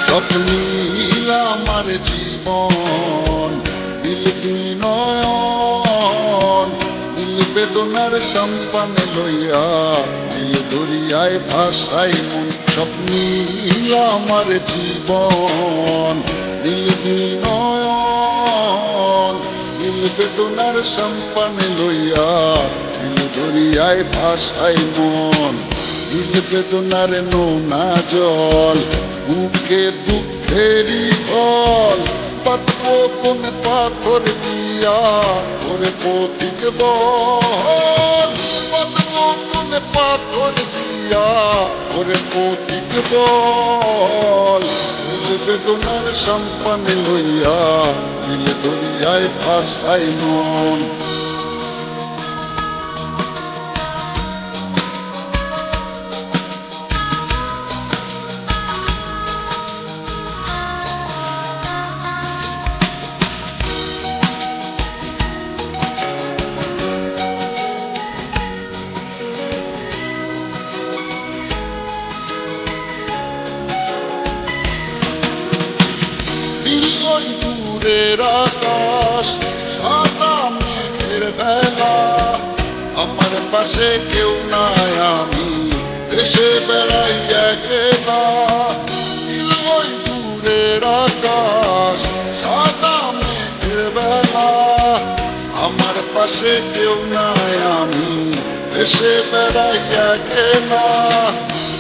স্বপ্নীল আমার জীবন, দিল দুই নয়ন, দিল বেদনার সম্পানে লইয়া, দিল দরিয়ায় ভাসাই মন। স্বপ্নীল আমার জীবন, দিল দুই নয়ন, দিল বেদনার সম্পানে লইয়া, দিল দরিয়ায় ভাসাই মন। দিল বেদনার নোনা জল, বুকে দুঃখেরই ফল, পাতবো কোন পাথর দিয়া, ওরে পথিক বল। পাতবো কোন পাথর দিয়া, ওরে পথিক বল। দিল বেদনার সম্পানে লইয়া, দিল দরিয়ায় ভাসাই মন। ওই দূরের আকাশ, সাদা মেঘের বেলা, আমার পাশে কেউ নাই, আমি দেশে বেড়াই একলা। ওই দূরের আকাশ, সাদা মেঘের বেলা, আমার পাশে কেউ নাই, আমি দেশে বেড়াই একলা।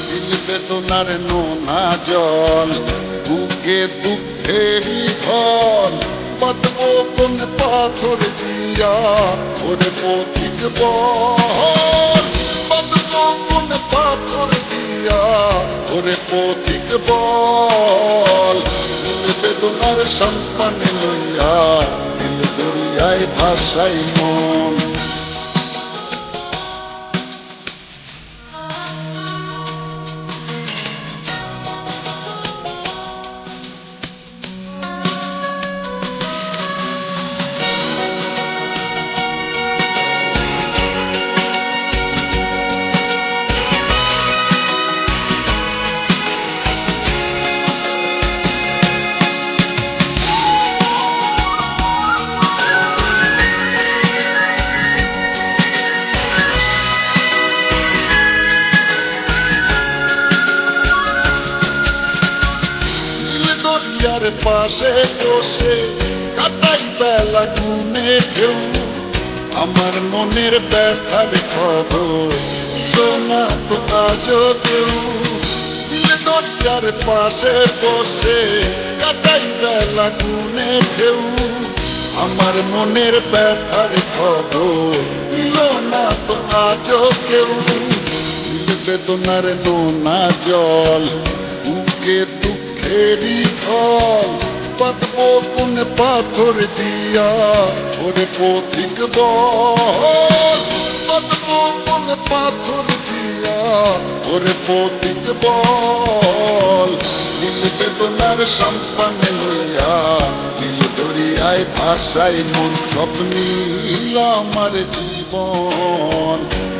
দিল বেদনার নোনা জল, বুকে দুঃখেরই ফল, পাতবো কোন পাথর দিয়া, ওরে পথিক বল। পাতবো কোন পাথর দিয়া, ওরে পথিক বল। দিল বেদনার সম্পানে লইয়া, দিল দরিয়ায় ভাসাই মন। দরিয়ার পাশে বসে কাটাই বেলা গুনে ঢেউ, আমার মনের ব্যথার খবর দিল না তো আজও কেউ। দরিয়ার পাশে বসে কাটাই বেলা গুনে ঢেউ, আমার মনের ব্যথার খবর দিল না তো আজও কেউ। দিল বেদনার নোনা জল, বুকে দুঃখেরই ফল, পাতবো কোন পাথর দিয়া, ওরে পথিক বল। পাতবো কোন পাথর দিয়া, ওরে পথিক বল। দিল বেদনার সম্পানে লইয়া, দিল দরিয়ায় ভাসাই মন। স্বপ্নীল আমার জীবন,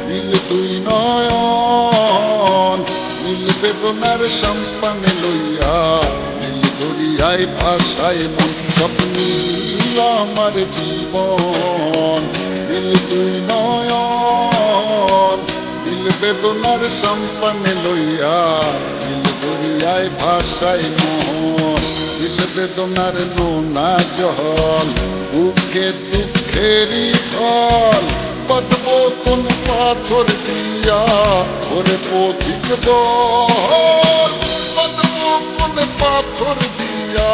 দিল দুই নয়ন, দিল বেদনার সম্পানে লইয়া, দিল দরিয়ায় ভাসাই মন। স্বপ্নীল আমার জীবন, দিল দুই নয়ন, দিল বেদনার সম্পানে লইয়া, দিল দরিয়ায় ভাসাই মন। দিল বেদনার নোনা জল, বুকে দুঃখেরই ফল, পাতবো কোন পাথর দিয়া, ওরে পথিক বল। পাতবো কোন পাথর দিয়া,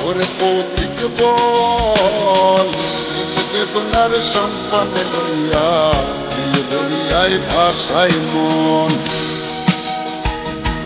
ওরে পথিক বল। দিল বেদনার সম্পানে লইয়া, দরিয়ায় ভাসাই মন।